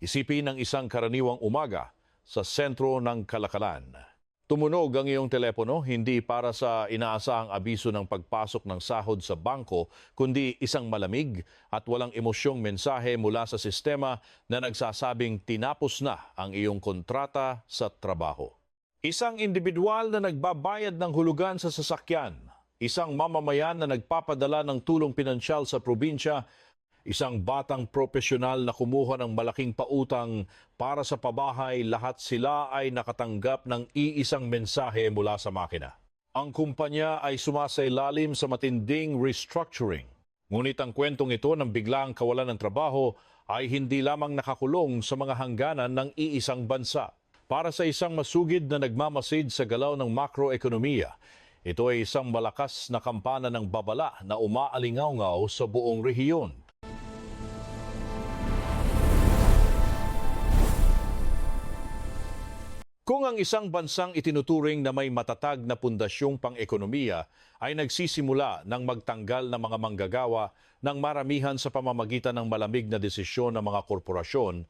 Isipin ng isang karaniwang umaga sa sentro ng Kalakalan. Tumunog ang iyong telepono hindi para sa inaasahang abiso ng pagpasok ng sahod sa bangko, kundi isang malamig at walang emosyong mensahe mula sa sistema na nagsasabing tinapos na ang iyong kontrata sa trabaho. Isang individual na nagbabayad ng hulugan sa sasakyan, isang mamamayan na nagpapadala ng tulong pinansyal sa probinsya, isang batang propesyonal na kumuha ng malaking pautang para sa pabahay, lahat sila ay nakatanggap ng iisang mensahe mula sa makina. Ang kumpanya ay sumasailalim sa matinding restructuring. Ngunit ang kwentong ito ng biglang kawalan ng trabaho ay hindi lamang nakakulong sa mga hangganan ng iisang bansa. Para sa isang masugid na nagmamasid sa galaw ng makroekonomiya, ito ay isang malakas na kampana ng babala na umaalingaw-ngaw sa buong rehiyon. Kung ang isang bansang itinuturing na may matatag na pundasyong pang-ekonomiya ay nagsisimula ng magtanggal ng mga manggagawa ng maramihan sa pamamagitan ng malamig na desisyon ng mga korporasyon,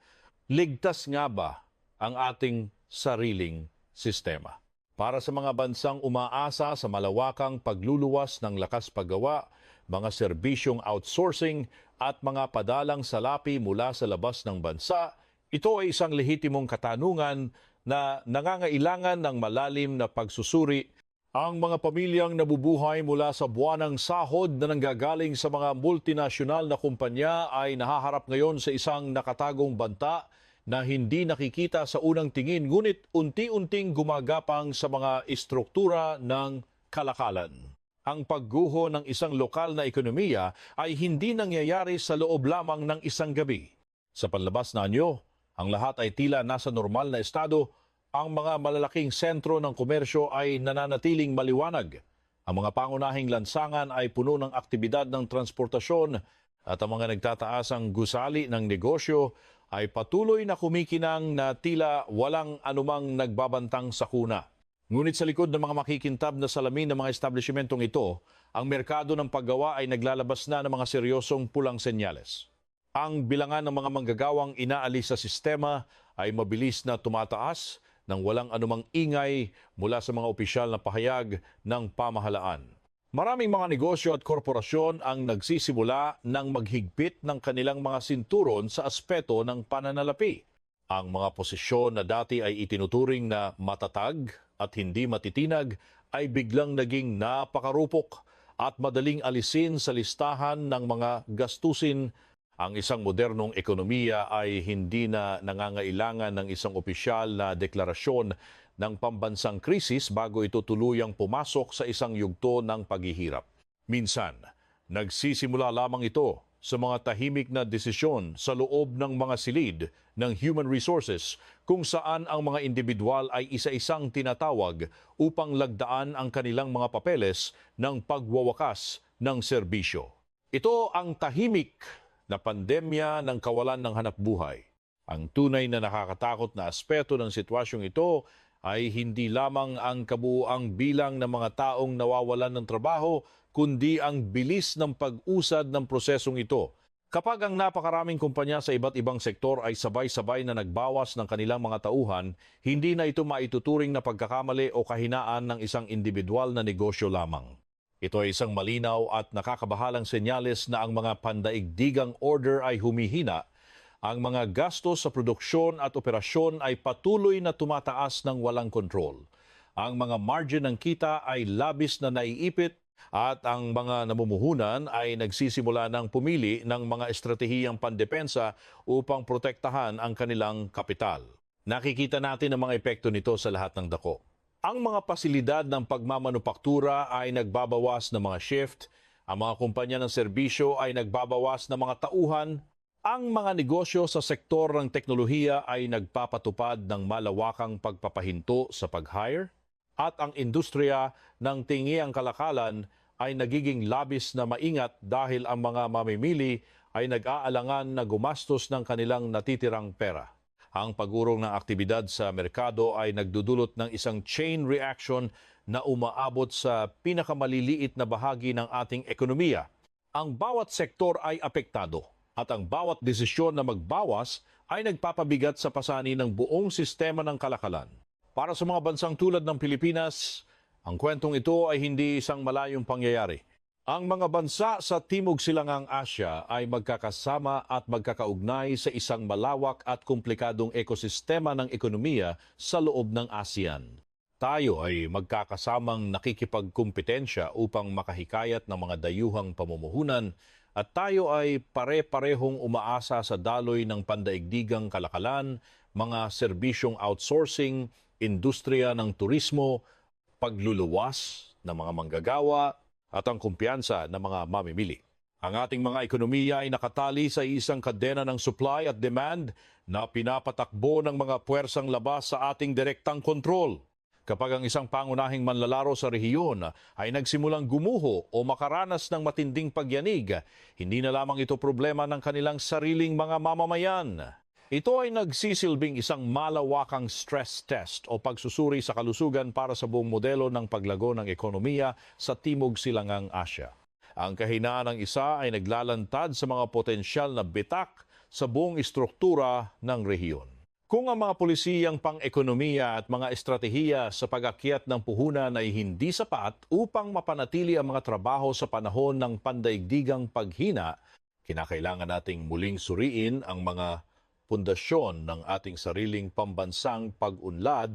ligtas nga ba ang ating sariling sistema? Para sa mga bansang umaasa sa malawakang pagluluwas ng lakas paggawa, mga serbisyong outsourcing at mga padalang salapi mula sa labas ng bansa, ito ay isang lehitimong katanungan na nangangailangan ng malalim na pagsusuri. Ang mga pamilyang nabubuhay mula sa buwanang sahod na nanggagaling sa mga multinasyonal na kumpanya ay nahaharap ngayon sa isang nakatagong banta na hindi nakikita sa unang tingin, ngunit unti-unting gumagapang sa mga istruktura ng kalakalan. Ang pagguho ng isang lokal na ekonomiya ay hindi nangyayari sa loob lamang ng isang gabi. Sa panlabas na anyo, ang lahat ay tila nasa normal na estado. Ang mga malalaking sentro ng komersyo ay nananatiling maliwanag. Ang mga pangunahing lansangan ay puno ng aktibidad ng transportasyon at ang mga nagtataasang gusali ng negosyo ay patuloy na kumikinang na tila walang anumang nagbabantang sakuna. Ngunit sa likod ng mga makikintab na salamin ng mga establishmentong ito, ang merkado ng paggawa ay naglalabas na ng mga seryosong pulang senyales. Ang bilangan ng mga manggagawang inaalis sa sistema ay mabilis na tumataas nang walang anumang ingay mula sa mga opisyal na pahayag ng pamahalaan. Maraming mga negosyo at korporasyon ang nagsisimula ng maghigpit ng kanilang mga sinturon sa aspeto ng pananalapi. Ang mga posisyon na dati ay itinuturing na matatag at hindi matitinag ay biglang naging napakarupok at madaling alisin sa listahan ng mga gastusin. Ang isang modernong ekonomiya ay hindi na nangangailangan ng isang opisyal na deklarasyon ng pambansang krisis bago ito tuluyang pumasok sa isang yugto ng paghihirap. Minsan, nagsisimula lamang ito sa mga tahimik na desisyon sa loob ng mga silid ng human resources kung saan ang mga individual ay isa-isang tinatawag upang lagdaan ang kanilang mga papeles ng pagwawakas ng serbisyo. Ito ang tahimik na pandemya ng kawalan ng hanapbuhay. Ang tunay na nakakatakot na aspeto ng sitwasyong ito ay hindi lamang ang kabuuang bilang ng mga taong nawawalan ng trabaho, kundi ang bilis ng pag-usad ng prosesong ito. Kapag ang napakaraming kumpanya sa iba't ibang sektor ay sabay-sabay na nagbawas ng kanilang mga tauhan, hindi na ito maituturing na pagkakamali o kahinaan ng isang individual na negosyo lamang. Ito ay isang malinaw at nakakabahalang senyales na ang mga pandaigdigang order ay humihina, ang mga gastos sa produksyon at operasyon ay patuloy na tumataas ng walang kontrol. Ang mga margin ng kita ay labis na naiipit at ang mga namumuhunan ay nagsisimula ng pumili ng mga estratehiyang pandepensa upang protektahan ang kanilang kapital. Nakikita natin ang mga epekto nito sa lahat ng dako. Ang mga pasilidad ng pagmamanupaktura ay nagbabawas ng mga shift, ang mga kumpanya ng serbisyo ay nagbabawas ng mga tauhan, ang mga negosyo sa sektor ng teknolohiya ay nagpapatupad ng malawakang pagpapahinto sa pag-hire, at ang industriya ng tingiang kalakalan ay nagiging labis na maingat dahil ang mga mamimili ay nag-aalangan na gumastos ng kanilang natitirang pera. Ang pag-urong ng aktibidad sa merkado ay nagdudulot ng isang chain reaction na umaabot sa pinakamaliliit na bahagi ng ating ekonomiya. Ang bawat sektor ay apektado. At ang bawat desisyon na magbawas ay nagpapabigat sa pasani ng buong sistema ng kalakalan. Para sa mga bansang tulad ng Pilipinas, ang kwentong ito ay hindi isang malayong pangyayari. Ang mga bansa sa Timog Silangang Asya ay magkakasama at magkakaugnay sa isang malawak at komplikadong ekosistema ng ekonomiya sa loob ng ASEAN. Tayo ay magkakasamang nakikipagkumpetensya upang makahikayat ng mga dayuhang pamumuhunan at tayo ay pare-parehong umaasa sa daloy ng pandaigdigang kalakalan, mga serbisyong outsourcing, industriya ng turismo, pagluluwas ng mga manggagawa at ang kumpiyansa ng mga mamimili. Ang ating mga ekonomiya ay nakatali sa isang kadena ng supply at demand na pinapatakbo ng mga puwersang labas sa ating direktang kontrol. Kapag ang isang pangunahing manlalaro sa rehiyon ay nagsimulang gumuho o makaranas ng matinding pagyanig, hindi na lamang ito problema ng kanilang sariling mga mamamayan. Ito ay nagsisilbing isang malawakang stress test o pagsusuri sa kalusugan para sa buong modelo ng paglago ng ekonomiya sa Timog Silangang Asya. Ang kahinaan ng isa ay naglalantad sa mga potensyal na bitak sa buong istruktura ng rehiyon. Kung ang mga polisiyang pang-ekonomiya at mga estratehiya sa pag-akyat ng puhunan ay hindi sapat upang mapanatili ang mga trabaho sa panahon ng pandaigdigang paghina, kinakailangan nating muling suriin ang mga pundasyon ng ating sariling pambansang pag-unlad.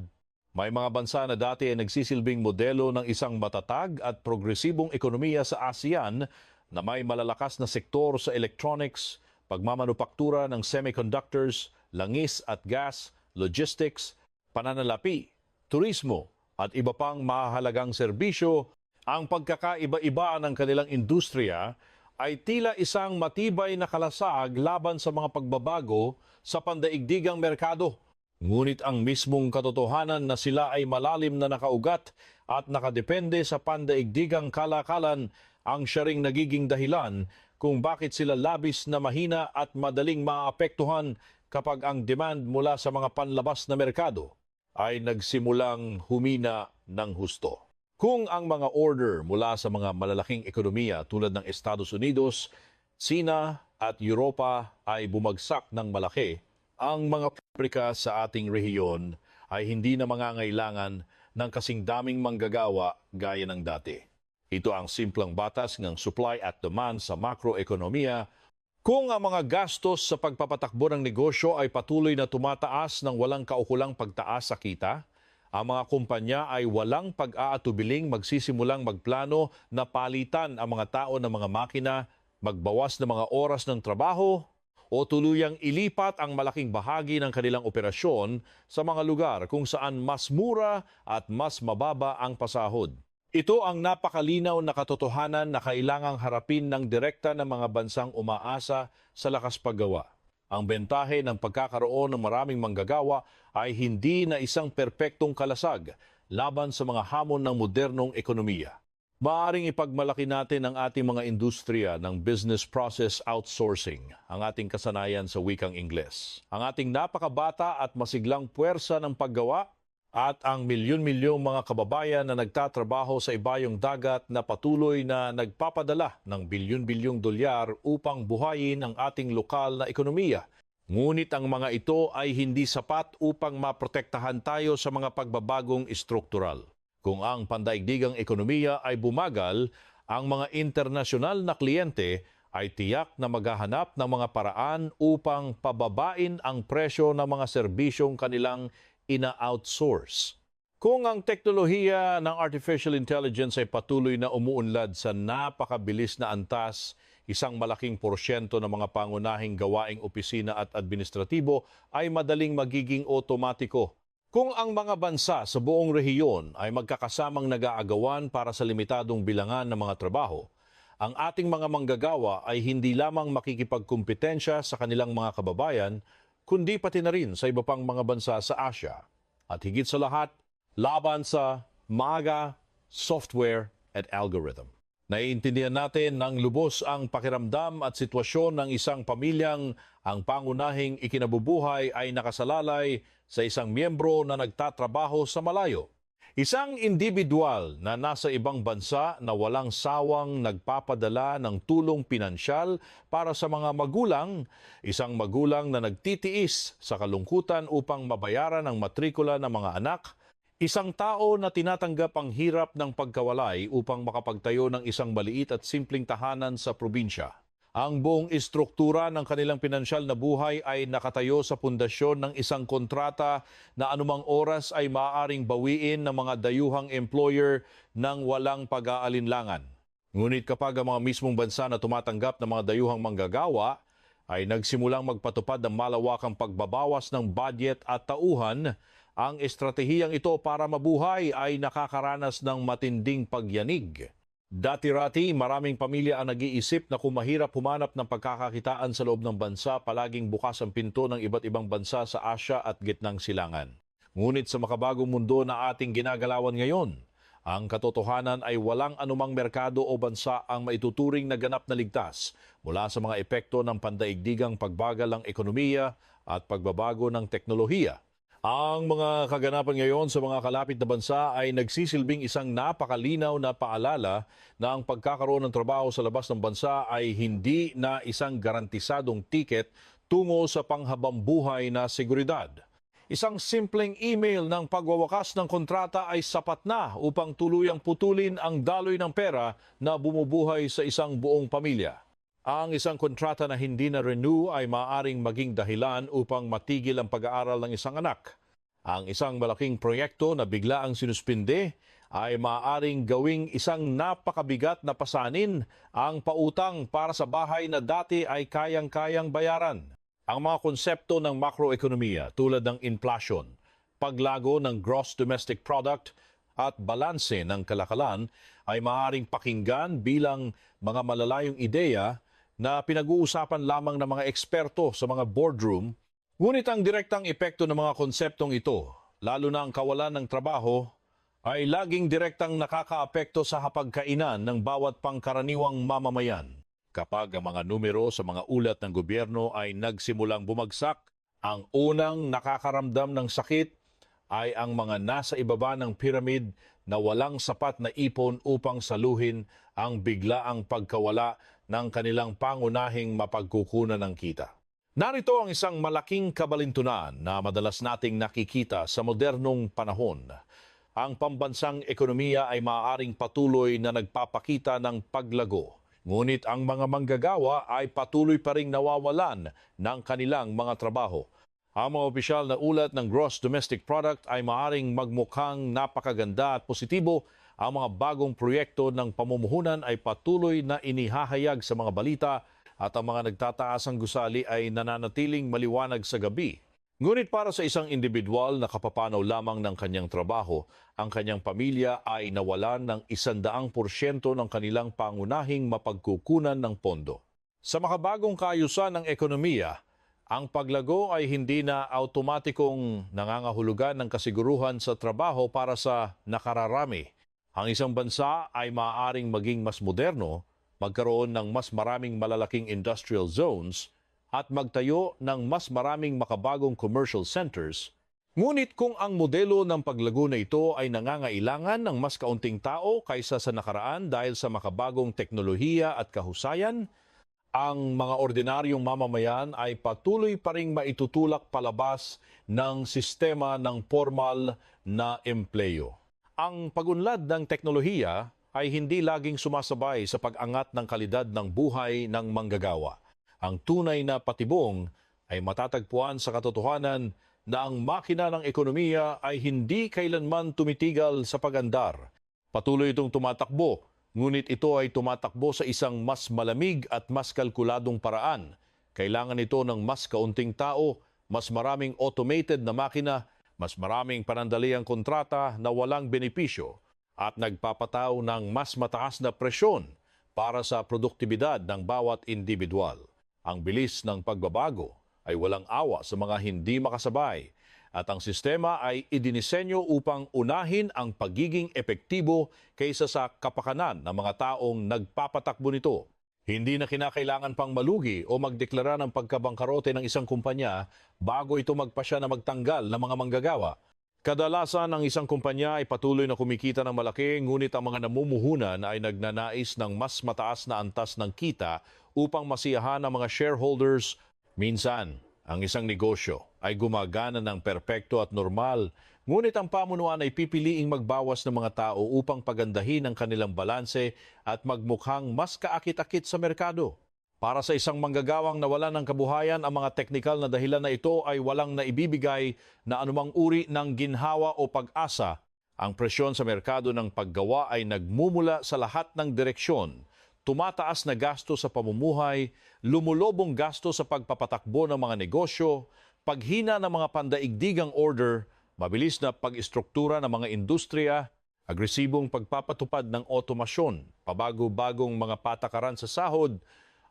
May mga bansa na dati ay nagsisilbing modelo ng isang matatag at progresibong ekonomiya sa ASEAN na may malalakas na sektor sa electronics, pagmamanupaktura ng semiconductors, langis at gas, logistics, pananalapi, turismo at iba pang mahalagang serbisyo. Ang pagkakaiba-iba ng kanilang industriya ay tila isang matibay na kalasag laban sa mga pagbabago sa pandaigdigang merkado. Ngunit ang mismong katotohanan na sila ay malalim na nakaugat at nakadepende sa pandaigdigang kalakalan ang siya ring nagiging dahilan kung bakit sila labis na mahina at madaling maapektuhan kapag ang demand mula sa mga panlabas na merkado ay nagsimulang humina ng husto. Kung ang mga order mula sa mga malalaking ekonomiya tulad ng Estados Unidos, Sina at Europa ay bumagsak ng malaki, ang mga pabrika sa ating rehiyon ay hindi na mangangailangan ng kasing daming manggagawa gaya ng dati. Ito ang simpleng batas ng supply at demand sa makroekonomiya. Kung ang mga gastos sa pagpapatakbo ng negosyo ay patuloy na tumataas ng walang kaukulang pagtaas sa kita, ang mga kumpanya ay walang pag-aatubiling magsisimulang magplano na palitan ang mga tao ng mga makina, magbawas ng mga oras ng trabaho, o tuluyang ilipat ang malaking bahagi ng kanilang operasyon sa mga lugar kung saan mas mura at mas mababa ang pasahod. Ito ang napakalinaw na katotohanan na kailangang harapin ng direkta ng mga bansang umaasa sa lakas paggawa. Ang bentahe ng pagkakaroon ng maraming manggagawa ay hindi na isang perpektong kalasag laban sa mga hamon ng modernong ekonomiya. Maaaring ipagmalaki natin ang ating mga industriya ng business process outsourcing, ang ating kasanayan sa wikang Ingles, ang ating napakabata at masiglang puwersa ng paggawa, at ang milyon-milyong mga kababayan na nagtatrabaho sa ibayong dagat na patuloy na nagpapadala ng bilyon-bilyong dolyar upang buhayin ang ating lokal na ekonomiya. Ngunit ang mga ito ay hindi sapat upang maprotektahan tayo sa mga pagbabagong istruktural. Kung ang pandaigdigang ekonomiya ay bumagal, ang mga internasyonal na kliyente ay tiyak na maghahanap ng mga paraan upang pababain ang presyo ng mga serbisyong kanilang ina-outsource. Kung ang teknolohiya ng artificial intelligence ay patuloy na umuunlad sa napakabilis na antas, isang malaking porsyento ng mga pangunahing gawaing opisina at administratibo ay madaling magiging otomatiko. Kung ang mga bansa sa buong rehiyon ay magkakasamang nag-aagawan para sa limitadong bilangan ng mga trabaho, ang ating mga manggagawa ay hindi lamang makikipagkumpetensya sa kanilang mga kababayan, kundi pati na rin sa iba pang mga bansa sa Asya. At higit sa lahat, laban sa MAGA, software at algorithm. Naiintindihan natin ng lubos ang pakiramdam at sitwasyon ng isang pamilyang ang pangunahing ikinabubuhay ay nakasalalay sa isang miyembro na nagtatrabaho sa malayo. Isang individual na nasa ibang bansa na walang sawang nagpapadala ng tulong pinansyal para sa mga magulang, isang magulang na nagtitiis sa kalungkutan upang mabayaran ang matrikula ng mga anak, isang tao na tinatanggap ang hirap ng pagkawalay upang makapagtayo ng isang maliit at simpleng tahanan sa probinsya. Ang buong istruktura ng kanilang pinansyal na buhay ay nakatayo sa pundasyon ng isang kontrata na anumang oras ay maaaring bawiin ng mga dayuhang employer ng walang pag-aalinlangan. Ngunit kapag ang mga mismong bansa na tumatanggap ng mga dayuhang manggagawa ay nagsimulang magpatupad ng malawakang pagbabawas ng budget at tauhan, ang estratehiyang ito para mabuhay ay nakakaranas ng matinding pagyanig. Dati-rati, maraming pamilya ang nag-iisip na kung mahirap humanap ng pagkakakitaan sa loob ng bansa, palaging bukas ang pinto ng iba't ibang bansa sa Asya at Gitnang Silangan. Ngunit sa makabagong mundo na ating ginagalawan ngayon, ang katotohanan ay walang anumang merkado o bansa ang maituturing na ganap na ligtas mula sa mga epekto ng pandaigdigang pagbagal ng ekonomiya at pagbabago ng teknolohiya. Ang mga kaganapan ngayon sa mga kalapit na bansa ay nagsisilbing isang napakalinaw na paalala na ang pagkakaroon ng trabaho sa labas ng bansa ay hindi na isang garantisadong tiket tungo sa panghabambuhay na seguridad. Isang simpleng email ng pagwawakas ng kontrata ay sapat na upang tuluyang putulin ang daloy ng pera na bumubuhay sa isang buong pamilya. Ang isang kontrata na hindi na-renew ay maaaring maging dahilan upang matigil ang pag-aaral ng isang anak. Ang isang malaking proyekto na bigla ang sinuspinde ay maaaring gawing isang napakabigat na pasanin ang pautang para sa bahay na dati ay kayang-kayang bayaran. Ang mga konsepto ng makroekonomiya tulad ng inflation, paglago ng gross domestic product at balanse ng kalakalan ay maaaring pakinggan bilang mga malalayong ideya na pinag-uusapan lamang ng mga eksperto sa mga boardroom, ngunit ang direktang epekto ng mga konseptong ito, lalo na ang kawalan ng trabaho, ay laging direktang nakakaapekto sa hapagkainan ng bawat pangkaraniwang mamamayan. Kapag ang mga numero sa mga ulat ng gobyerno ay nagsimulang bumagsak, ang unang nakakaramdam ng sakit ay ang mga nasa ibaba ng pyramid na walang sapat na ipon upang saluhin ang biglaang pagkawala ng kanilang pangunahing mapagkukunan ng kita. Narito ang isang malaking kabalintunan na madalas nating nakikita sa modernong panahon. Ang pambansang ekonomiya ay maaaring patuloy na nagpapakita ng paglago. Ngunit ang mga manggagawa ay patuloy pa ring nawawalan ng kanilang mga trabaho. Ang mga opisyal na ulat ng Gross Domestic Product ay maaaring magmukhang napakaganda at positibo. Ang mga bagong proyekto ng pamumuhunan ay patuloy na inihahayag sa mga balita at ang mga nagtataasang gusali ay nananatiling maliwanag sa gabi. Ngunit para sa isang individual na kapapanaw lamang ng kanyang trabaho, ang kanyang pamilya ay nawalan ng 100% ng kanilang pangunahing mapagkukunan ng pondo. Sa makabagong kaayusan ng ekonomiya, ang paglago ay hindi na automatikong nangangahulugan ng kasiguruhan sa trabaho para sa nakararami. Ang isang bansa ay maaaring maging mas moderno, magkaroon ng mas maraming malalaking industrial zones, at magtayo ng mas maraming makabagong commercial centers. Ngunit kung ang modelo ng paglago na ito ay nangangailangan ng mas kaunting tao kaysa sa nakaraan dahil sa makabagong teknolohiya at kahusayan, ang mga ordinaryong mamamayan ay patuloy pa ring maitutulak palabas ng sistema ng formal na empleyo. Ang pag-unlad ng teknolohiya ay hindi laging sumasabay sa pag-angat ng kalidad ng buhay ng manggagawa. Ang tunay na patibong ay matatagpuan sa katotohanan na ang makina ng ekonomiya ay hindi kailanman tumitigal sa pag-andar. Patuloy itong tumatakbo, ngunit ito ay tumatakbo sa isang mas malamig at mas kalkuladong paraan. Kailangan ito ng mas kaunting tao, mas maraming automated na makina, mas maraming panandaliang kontrata na walang benepisyo at nagpapataw ng mas mataas na presyon para sa produktibidad ng bawat individual. Ang bilis ng pagbabago ay walang awa sa mga hindi makasabay at ang sistema ay idinisenyo upang unahin ang pagiging epektibo kaysa sa kapakanan ng mga taong nagpapatakbo nito. Hindi na kinakailangan pang malugi o magdeklara ng pagkabangkarote ng isang kumpanya bago ito magpasya na magtanggal ng mga manggagawa. Kadalasan ang isang kumpanya ay patuloy na kumikita ng malaki, ngunit ang mga namumuhunan ay nagnanais ng mas mataas na antas ng kita upang masiyahan ang mga shareholders. Minsan, ang isang negosyo ay gumagana ng perpekto at normal, ngunit ang pamunuan ay pipiliing magbawas ng mga tao upang pagandahin ang kanilang balanse at magmukhang mas kaakit-akit sa merkado. Para sa isang manggagawang nawalan ng kabuhayan, ang mga teknikal na dahilan na ito ay walang naibibigay na anumang uri ng ginhawa o pag-asa. Ang presyon sa merkado ng paggawa ay nagmumula sa lahat ng direksyon. Tumataas na gasto sa pamumuhay, lumulobong gasto sa pagpapatakbo ng mga negosyo, paghina ng mga pandaigdigang order, mabilis na pag-istruktura ng mga industriya, agresibong pagpapatupad ng otomasyon, pabago-bagong mga patakaran sa sahod,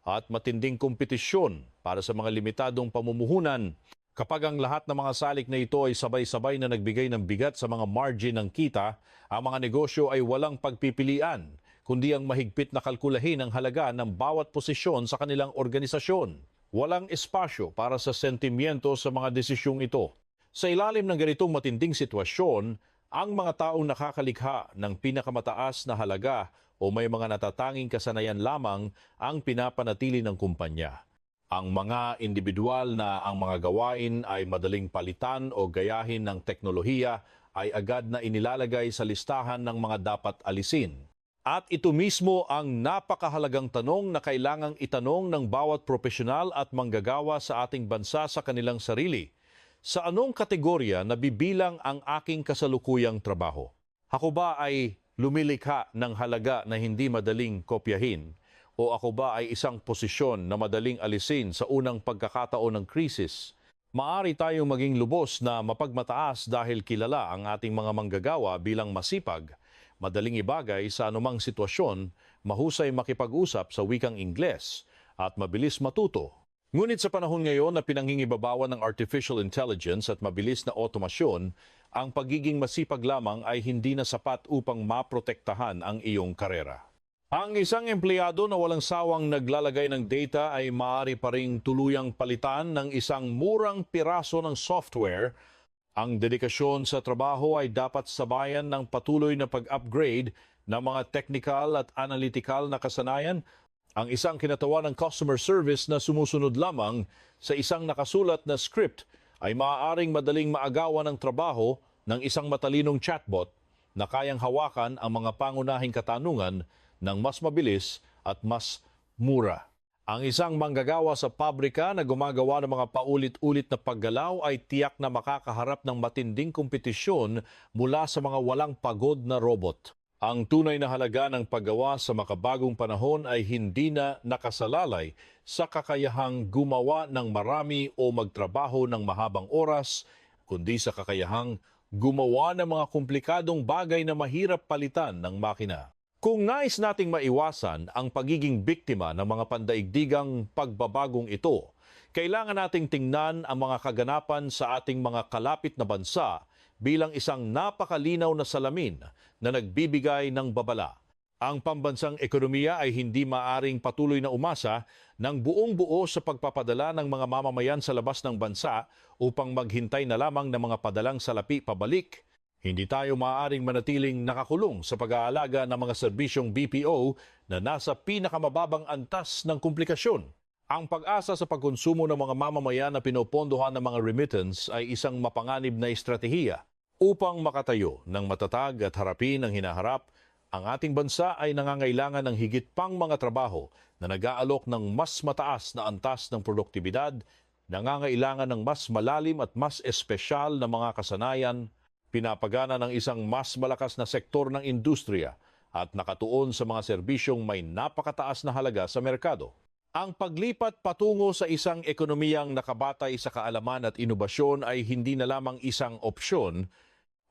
at matinding kompetisyon para sa mga limitadong pamumuhunan. Kapag ang lahat ng mga salik na ito ay sabay-sabay na nagbigay ng bigat sa mga margin ng kita, ang mga negosyo ay walang pagpipilian, kundi ang mahigpit na kalkulahin ang halaga ng bawat posisyon sa kanilang organisasyon. Walang espasyo para sa sentimiento sa mga desisyong ito. Sa ilalim ng ganitong matinding sitwasyon, ang mga taong nakakalikha ng pinakamataas na halaga o may mga natatanging kasanayan lamang ang pinapanatili ng kumpanya. Ang mga individual na ang mga gawain ay madaling palitan o gayahin ng teknolohiya ay agad na inilalagay sa listahan ng mga dapat alisin. At ito mismo ang napakahalagang tanong na kailangang itanong ng bawat profesional at manggagawa sa ating bansa sa kanilang sarili. Sa anong kategorya nabibilang ang aking kasalukuyang trabaho? Ako ba ay lumilikha ng halaga na hindi madaling kopyahin? O ako ba ay isang posisyon na madaling alisin sa unang pagkakataon ng krisis? Maari tayong maging lubos na mapagmataas dahil kilala ang ating mga manggagawa bilang masipag, madaling ibagay sa anumang sitwasyon, mahusay makipag-usap sa wikang Ingles, at mabilis matuto. Ngunit sa panahon ngayon na pinanghingibabawan ng artificial intelligence at mabilis na otomasyon, ang pagiging masipag lamang ay hindi na sapat upang maprotektahan ang iyong karera. Ang isang empleyado na walang sawang naglalagay ng data ay maaari pa ring tuluyang palitan ng isang murang piraso ng software. Ang dedikasyon sa trabaho ay dapat sabayan ng patuloy na pag-upgrade ng mga technical at analytical na kasanayan. Ang isang kinatawan ng customer service na sumusunod lamang sa isang nakasulat na script ay maaaring madaling maagawan ng trabaho ng isang matalinong chatbot na kayang hawakan ang mga pangunahing katanungan ng mas mabilis at mas mura. Ang isang manggagawa sa pabrika na gumagawa ng mga paulit-ulit na paggalaw ay tiyak na makakaharap ng matinding kompetisyon mula sa mga walang pagod na robot. Ang tunay na halaga ng paggawa sa makabagong panahon ay hindi na nakasalalay sa kakayahang gumawa ng marami o magtrabaho ng mahabang oras, kundi sa kakayahang gumawa ng mga komplikadong bagay na mahirap palitan ng makina. Kung nais nating maiwasan ang pagiging biktima ng mga pandaigdigang pagbabagong ito, kailangan nating tingnan ang mga kaganapan sa ating mga kalapit na bansa bilang isang napakalinaw na salamin na nagbibigay ng babala. Ang pambansang ekonomiya ay hindi maaring patuloy na umasa ng buong-buo sa pagpapadala ng mga mamamayan sa labas ng bansa upang maghintay na lamang ng mga padalang salapi pabalik. Hindi tayo maaaring manatiling nakakulong sa pag-aalaga ng mga serbisyong BPO na nasa pinakamababang antas ng komplikasyon. Ang pag-asa sa pagkonsumo ng mga mamamayan na pinopondohan ng mga remittance ay isang mapanganib na estratehiya. Upang makatayo ng matatag at harapin ang hinaharap, ang ating bansa ay nangangailangan ng higit pang mga trabaho na nag-aalok ng mas mataas na antas ng produktibidad, nangangailangan ng mas malalim at mas espesyal na mga kasanayan, pinapagana ng isang mas malakas na sektor ng industriya at nakatuon sa mga serbisyong may napakataas na halaga sa merkado. Ang paglipat patungo sa isang ekonomiyang nakabatay sa kaalaman at inobasyon ay hindi na lamang isang opsyon.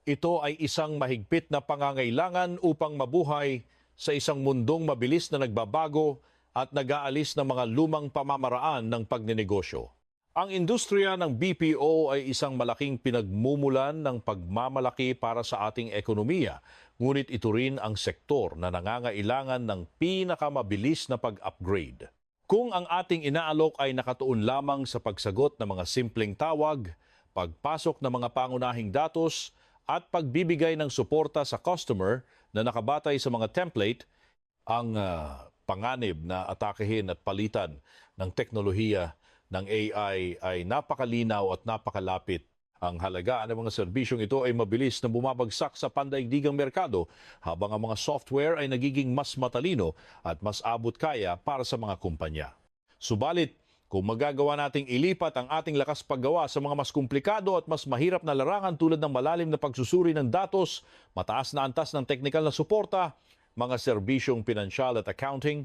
Ito ay isang mahigpit na pangangailangan upang mabuhay sa isang mundong mabilis na nagbabago at nag-aalis ng mga lumang pamamaraan ng pagninegosyo. Ang industriya ng BPO ay isang malaking pinagmumulan ng pagmamalaki para sa ating ekonomiya, ngunit ito rin ang sektor na nangangailangan ng pinakamabilis na pag-upgrade. Kung ang ating inaalok ay nakatuon lamang sa pagsagot ng mga simpleng tawag, pagpasok ng mga pangunahing datos, at pagbibigay ng suporta sa customer na nakabatay sa mga template, ang panganib na atakehin at palitan ng teknolohiya ng AI ay napakalinaw at napakalapit. Ang halagaan ng mga serbisyong ito ay mabilis na bumabagsak sa pandaigdigang merkado habang ang mga software ay nagiging mas matalino at mas abot kaya para sa mga kumpanya. Subalit, kung magagawa nating ilipat ang ating lakas paggawa sa mga mas komplikado at mas mahirap na larangan tulad ng malalim na pagsusuri ng datos, mataas na antas ng teknikal na suporta, mga serbisyong pinansyal at accounting,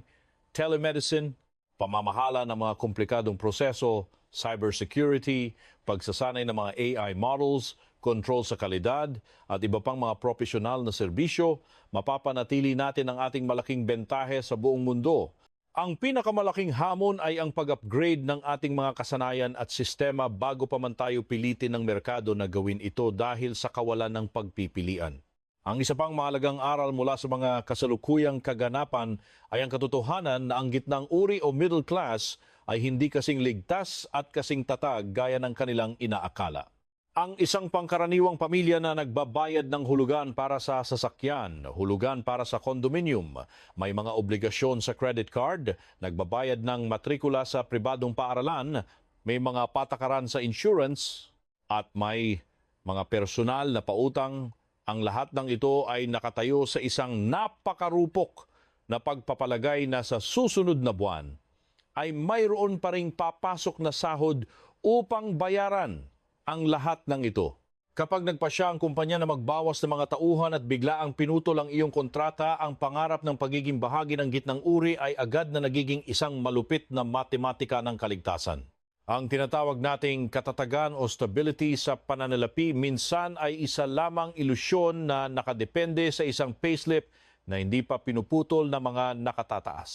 telemedicine, pamamahala ng mga komplikadong proseso, cybersecurity, pagsasanay ng mga AI models, control sa kalidad, at iba pang mga profesional na serbisyo, mapapanatili natin ang ating malaking bentahe sa buong mundo. Ang pinakamalaking hamon ay ang pag-upgrade ng ating mga kasanayan at sistema bago pa man tayo pilitin ng merkado na gawin ito dahil sa kawalan ng pagpipilian. Ang isa pang mahalagang aral mula sa mga kasalukuyang kaganapan ay ang katotohanan na ang gitnang uri o middle class ay hindi kasing ligtas at kasing tatag gaya ng kanilang inaakala. Ang isang pangkaraniwang pamilya na nagbabayad ng hulugan para sa sasakyan, hulugan para sa condominium, may mga obligasyon sa credit card, nagbabayad ng matrikula sa pribadong paaralan, may mga patakaran sa insurance, at may mga personal na pautang. Ang lahat ng ito ay nakatayo sa isang napakarupok na pagpapalagay na sa susunod na buwan ay mayroon pa ring papasok na sahod upang bayaran ang lahat ng ito. Kapag nagpasya ang kumpanya na magbawas ng mga tauhan at bigla ang pinutol ang iyong kontrata, ang pangarap ng pagiging bahagi ng gitnang uri ay agad na nagiging isang malupit na matematika ng kaligtasan. Ang tinatawag nating katatagan o stability sa pananalapi minsan ay isa lamang ilusyon na nakadepende sa isang payslip na hindi pa pinuputol ng mga nakatataas.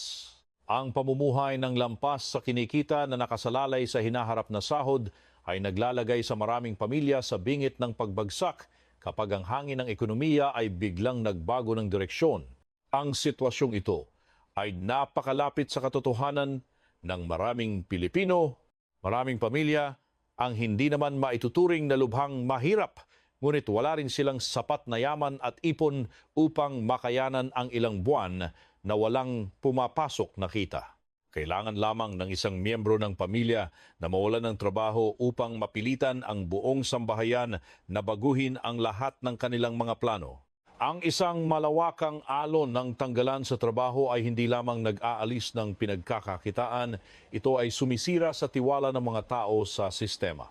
Ang pamumuhay ng lampas sa kinikita na nakasalalay sa hinaharap na sahod ay naglalagay sa maraming pamilya sa bingit ng pagbagsak kapag ang hangin ng ekonomiya ay biglang nagbago ng direksyon. Ang sitwasyong ito ay napakalapit sa katotohanan ng maraming Pilipino, maraming pamilya ang hindi naman maituturing na lubhang mahirap, ngunit wala rin silang sapat na yaman at ipon upang makayanan ang ilang buwan na walang pumapasok na kita. Kailangan lamang ng isang miyembro ng pamilya na mawalan ng trabaho upang mapilitan ang buong sambahayan na baguhin ang lahat ng kanilang mga plano. Ang isang malawakang alon ng tanggalan sa trabaho ay hindi lamang nag-aalis ng pinagkakakitaan, ito ay sumisira sa tiwala ng mga tao sa sistema.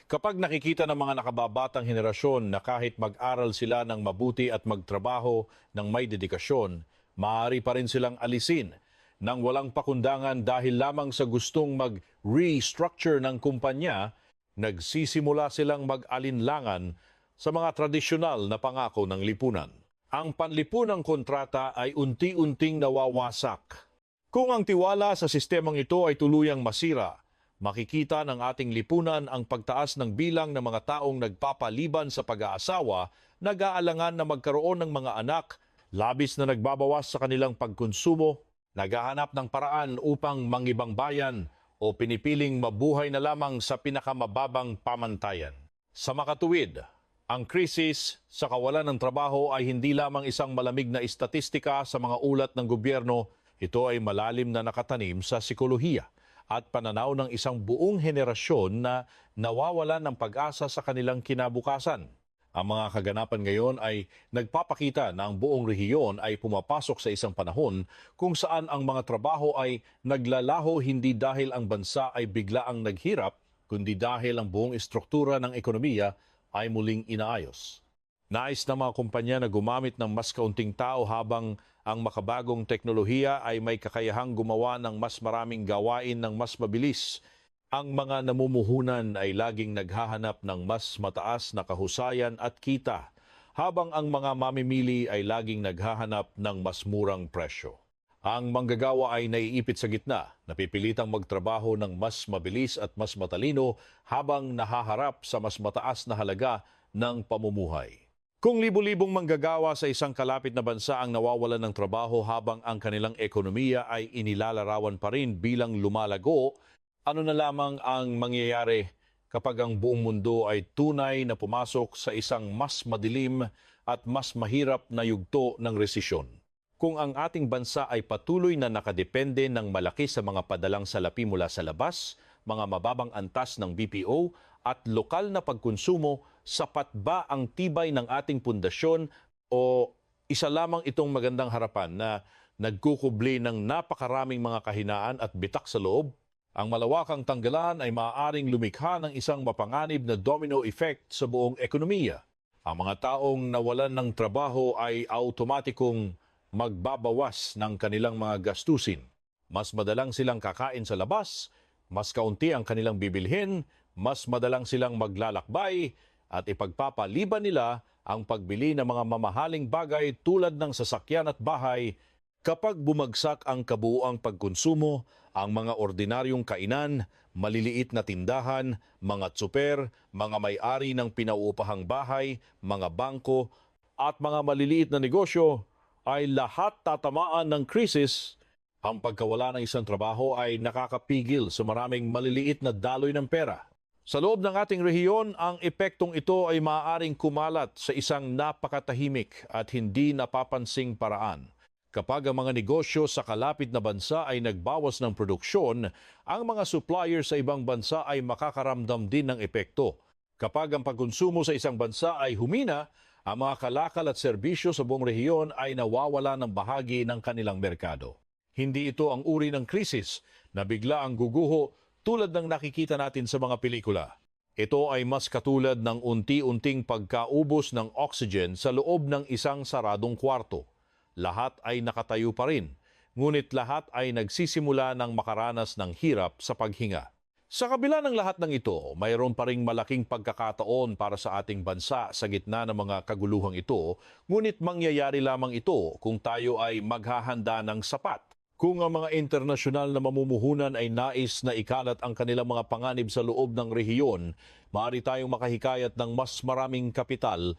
Kapag nakikita ng mga nakababatang henerasyon na kahit mag-aral sila ng mabuti at magtrabaho ng may dedikasyon, maaari pa rin silang alisin nang walang pakundangan dahil lamang sa gustong mag-restructure ng kumpanya, nagsisimula silang mag-alinlangan sa mga tradisyonal na pangako ng lipunan. Ang panlipunang kontrata ay unti-unting nawawasak. Kung ang tiwala sa sistemang ito ay tuluyang masira, makikita ng ating lipunan ang pagtaas ng bilang ng mga taong nagpapaliban sa pag-aasawa, nag-aalangan na magkaroon ng mga anak, labis na nagbabawas sa kanilang pagkonsumo, naghahanap ng paraan upang mangibang bayan o pinipiling mabuhay na lamang sa pinakamababang pamantayan. Sa makatuwid, ang krisis sa kawalan ng trabaho ay hindi lamang isang malamig na istatistika sa mga ulat ng gobyerno, ito ay malalim na nakatanim sa sikolohiya at pananaw ng isang buong henerasyon na nawawalan ng pag-asa sa kanilang kinabukasan. Ang mga kaganapan ngayon ay nagpapakita na ang buong rehiyon ay pumapasok sa isang panahon kung saan ang mga trabaho ay naglalaho hindi dahil ang bansa ay biglaang naghirap, kundi dahil ang buong estruktura ng ekonomiya ay muling inaayos. Nais ng mga kumpanya na gumamit ng mas kaunting tao habang ang makabagong teknolohiya ay may kakayahang gumawa ng mas maraming gawain ng mas mabilis. Ang mga namumuhunan ay laging naghahanap ng mas mataas na kahusayan at kita, habang ang mga mamimili ay laging naghahanap ng mas murang presyo. Ang manggagawa ay naiipit sa gitna, napipilitang magtrabaho ng mas mabilis at mas matalino habang nahaharap sa mas mataas na halaga ng pamumuhay. Kung libu-libong manggagawa sa isang kalapit na bansa ang nawawalan ng trabaho habang ang kanilang ekonomiya ay inilalarawan pa rin bilang lumalago, ano na lamang ang mangyayari kapag ang buong mundo ay tunay na pumasok sa isang mas madilim at mas mahirap na yugto ng resesyon. Kung ang ating bansa ay patuloy na nakadepende ng malaki sa mga padalang salapi mula sa labas, mga mababang antas ng BPO at lokal na pagkonsumo, sapat ba ang tibay ng ating pundasyon o isa lamang itong magandang harapan na nagkukubli ng napakaraming mga kahinaan at bitak sa loob? Ang malawakang tanggalan ay maaaring lumikha ng isang mapanganib na domino effect sa buong ekonomiya. Ang mga taong nawalan ng trabaho ay automatikong magbabawas ng kanilang mga gastusin. Mas madalang silang kakain sa labas, mas kaunti ang kanilang bibilhin, mas madalang silang maglalakbay, at ipagpapaliban nila ang pagbili ng mga mamahaling bagay tulad ng sasakyan at bahay. Kapag bumagsak ang kabuuang pagkonsumo, ang mga ordinaryong kainan, maliliit na tindahan, mga tsuper, mga may-ari ng pinauupahang bahay, mga bangko, at mga maliliit na negosyo ay lahat tatamaan ng krisis. Ang pagkawala ng isang trabaho ay nakakapigil sa maraming maliliit na daloy ng pera. Sa loob ng ating rehiyon, ang epektong ito ay maaaring kumalat sa isang napakatahimik at hindi napapansing paraan. Kapag ang mga negosyo sa kalapit na bansa ay nagbawas ng produksyon, ang mga supplier sa ibang bansa ay makakaramdam din ng epekto. Kapag ang pagkonsumo sa isang bansa ay humina, ang mga kalakal at serbisyo sa buong rehiyon ay nawawala ng bahagi ng kanilang merkado. Hindi ito ang uri ng krisis na bigla ang guguho tulad ng nakikita natin sa mga pelikula. Ito ay mas katulad ng unti-unting pagkaubos ng oxygen sa loob ng isang saradong kwarto. Lahat ay nakatayo pa rin, ngunit lahat ay nagsisimula ng makaranas ng hirap sa paghinga. Sa kabila ng lahat ng ito, mayroon pa ring malaking pagkakataon para sa ating bansa sa gitna ng mga kaguluhang ito, ngunit mangyayari lamang ito kung tayo ay maghahanda ng sapat. Kung ang mga internasyonal na mamumuhunan ay nais na ikalat ang kanilang mga panganib sa loob ng rehiyon, maaari tayong makahikayat ng mas maraming kapital.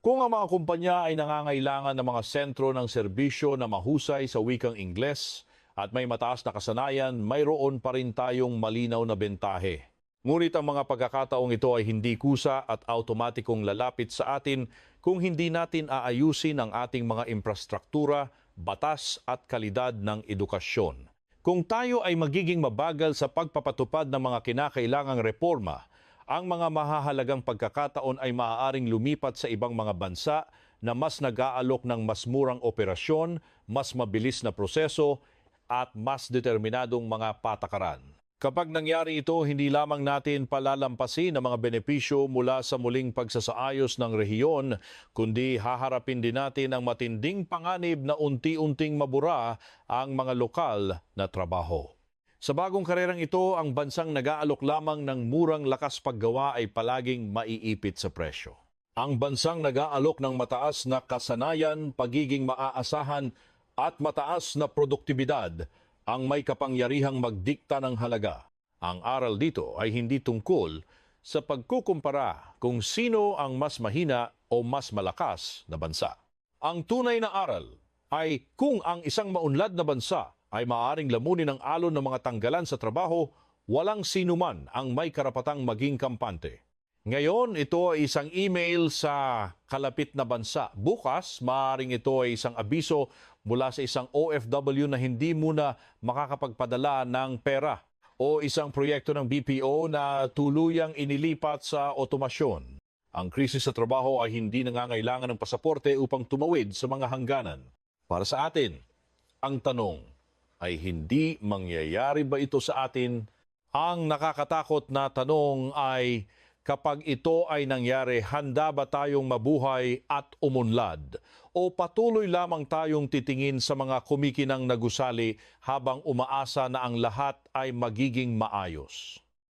Kung ang mga kumpanya ay nangangailangan ng mga sentro ng serbisyo na mahusay sa wikang Ingles at may mataas na kasanayan, mayroon pa rin tayong malinaw na bentahe. Ngunit ang mga pagkakataong ito ay hindi kusa at automatikong lalapit sa atin kung hindi natin aayusin ang ating mga infrastruktura, batas at kalidad ng edukasyon. Kung tayo ay magiging mabagal sa pagpapatupad ng mga kinakailangang reforma, ang mga mahahalagang pagkakataon ay maaaring lumipat sa ibang mga bansa na mas nag-aalok ng mas murang operasyon, mas mabilis na proseso, at mas determinadong mga patakaran. Kapag nangyari ito, hindi lamang natin palalampasin ang mga benepisyo mula sa muling pagsasaayos ng rehiyon, kundi haharapin din natin ang matinding panganib na unti-unting mabura ang mga lokal na trabaho. Sa bagong karerang ito, ang bansang nag-aalok lamang ng murang lakas paggawa ay palaging maiipit sa presyo. Ang bansang nag-aalok ng mataas na kasanayan, pagiging maaasahan at mataas na produktibidad ang may kapangyarihang magdikta ng halaga. Ang aral dito ay hindi tungkol sa pagkukumpara kung sino ang mas mahina o mas malakas na bansa. Ang tunay na aral ay kung ang isang maunlad na bansa ay maaaring lamunin ng alon ng mga tanggalan sa trabaho, walang sinuman ang may karapatang maging kampante. Ngayon, ito ay isang email sa kalapit na bansa. Bukas, maaaring ito ay isang abiso mula sa isang OFW na hindi muna makakapagpadala ng pera o isang proyekto ng BPO na tuluyang inilipat sa otomasyon. Ang krisis sa trabaho ay hindi nangangailangan ng pasaporte upang tumawid sa mga hangganan. Para sa atin, ang tanong ay hindi mangyayari ba ito sa atin? Ang nakakatakot na tanong ay kapag ito ay nangyari, handa ba tayong mabuhay at umunlad? O patuloy lamang tayong titingin sa mga kumikinang nagusali habang umaasa na ang lahat ay magiging maayos?